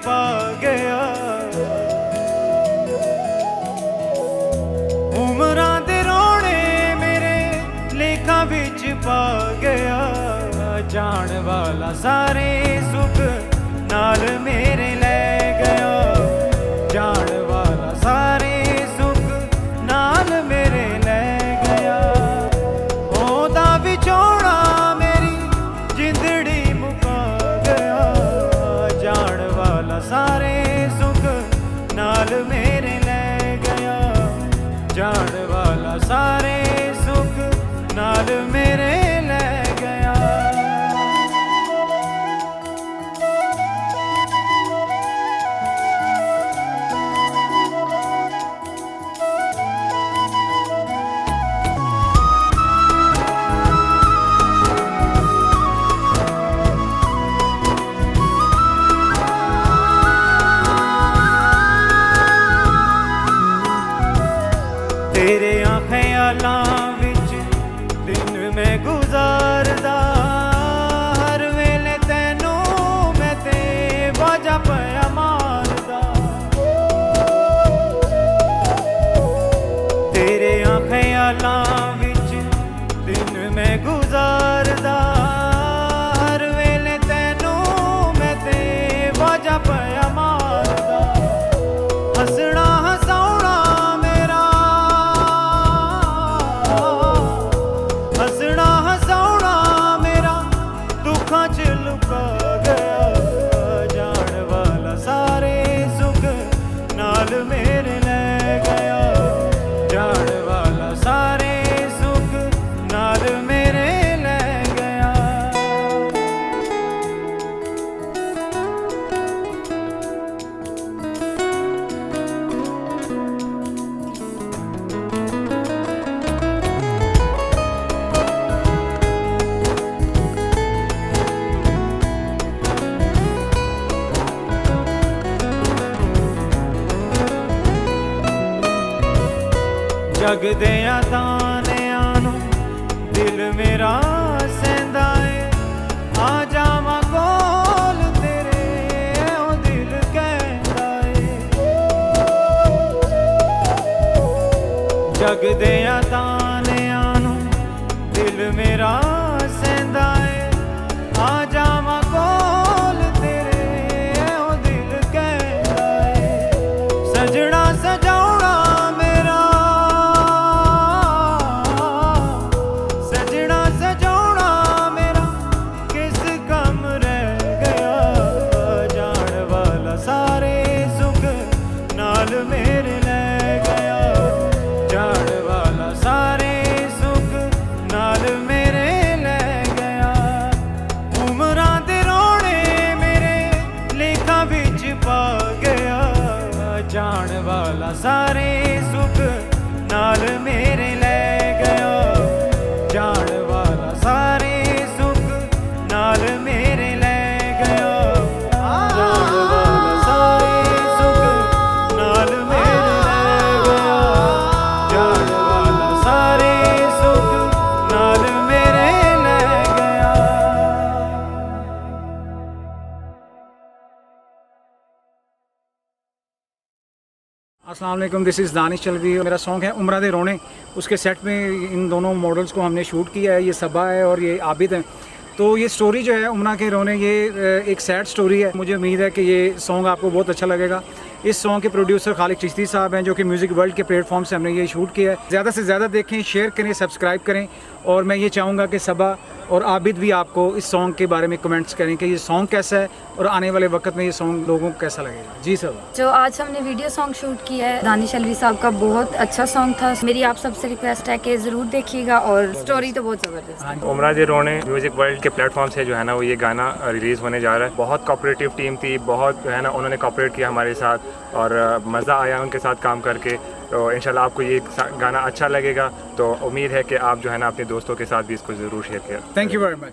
पा गया, उमरां दे रोने मेरे लेखा विच पा गया। जान वाला सारे सुख नाल मेरे ले गया, जान वाला सारे सुख नाल मेरे ले गया। ओदा विछोड़ा मेरी जिंदड़ी मुका गया, जान वाला सारे सुख नाल मेरे ले गया, जान वाला सारे सुख नाल मेरे ले गया। तेरे ख्यालां विच दिन मैं गुजारदा, हर वेले तैनू मैं ते बाजा पया मारदा। तेरे ख्यालां विच दिन मैं गुजारदा, हर वेले तैनू मैं ते बाजा पया मारदा। हसना हसाउणा मेरा, हसना हसाउणा मेरा दुखां च लुका गया, जान वाला सारे सुख नाल मेरे ले गया, जान वाला सारे सुख नाल मेरे ले गया। जग दिया तानियां नू दिल मेरा सैंदा है, आ जावां कोल तेरे ओ दिल कहंदा है। जग दिया तानियां नू दिल मेरा सैंदा है, आ जावां कोल तेरे ओ दिल कहंदा है। सजना सजाउणा मेरा, सजना सजाउणा मेरा किस कम रह गया, जान वाला सारे सुख नाल मेरे ले गया, जान वाला सारे सुख नाल मेरे ले गया। उमरां दे रोने मेरे लेखा विच पा गया, जान वाला सारे सुख नाल मेरे ले गया, जान वाला सारे सुख नाल मेरे ले गया, जान वाला सारे सुख नाल मेरे ले गया, जान वाला सारे सुख नाल मेरे ले गया। अस्सलाम वालेकुम, दिस इज़ दानिश चलवी। मेरा सॉन्ग है उमरा दे रोने। उसके सेट में इन दोनों मॉडल्स को हमने शूट किया है, ये सबा है और ये आबिद है। तो ये स्टोरी जो है उमरा के रोने, ये एक सैड स्टोरी है। मुझे उम्मीद है कि ये सॉन्ग आपको बहुत अच्छा लगेगा। इस सॉन्ग के प्रोड्यूसर खालिद चिश्ती साहब हैं, जो कि म्यूज़िक वर्ल्ड के प्लेटफॉर्म से हमने ये शूट किया है। ज़्यादा से ज़्यादा देखें, शेयर करें, सब्सक्राइब करें। और मैं ये चाहूँगा कि सबा और आबिद भी आपको इस सॉन्ग के बारे में कमेंट्स करें कि ये सॉन्ग कैसा है और आने वाले वक्त में ये सॉन्ग लोगों को कैसा लगेगा। जी सबा। जो आज हमने वीडियो सॉन्ग शूट किया है दानिश अलवी साहब का, बहुत अच्छा सॉन्ग था। मेरी आप सबसे रिक्वेस्ट है कि ज़रूर देखिएगा, और स्टोरी तो बहुत ज़बरदस्त है। उमरा दे रोने म्यूज़िक वर्ल्ड के प्लेटफॉर्म से जो है ना वो ये गाना रिलीज़ होने जा रहा है। बहुत कोऑपरेटिव टीम थी, बहुत जो है ना उन्होंने कोऑपरेट किया हमारे साथ और मज़ा आया उनके साथ काम करके। तो इंशाल्लाह आपको ये गाना अच्छा लगेगा। तो उम्मीद है कि आप जो है ना अपने दोस्तों के साथ भी इसको ज़रूर शेयर करें। Thank you very much.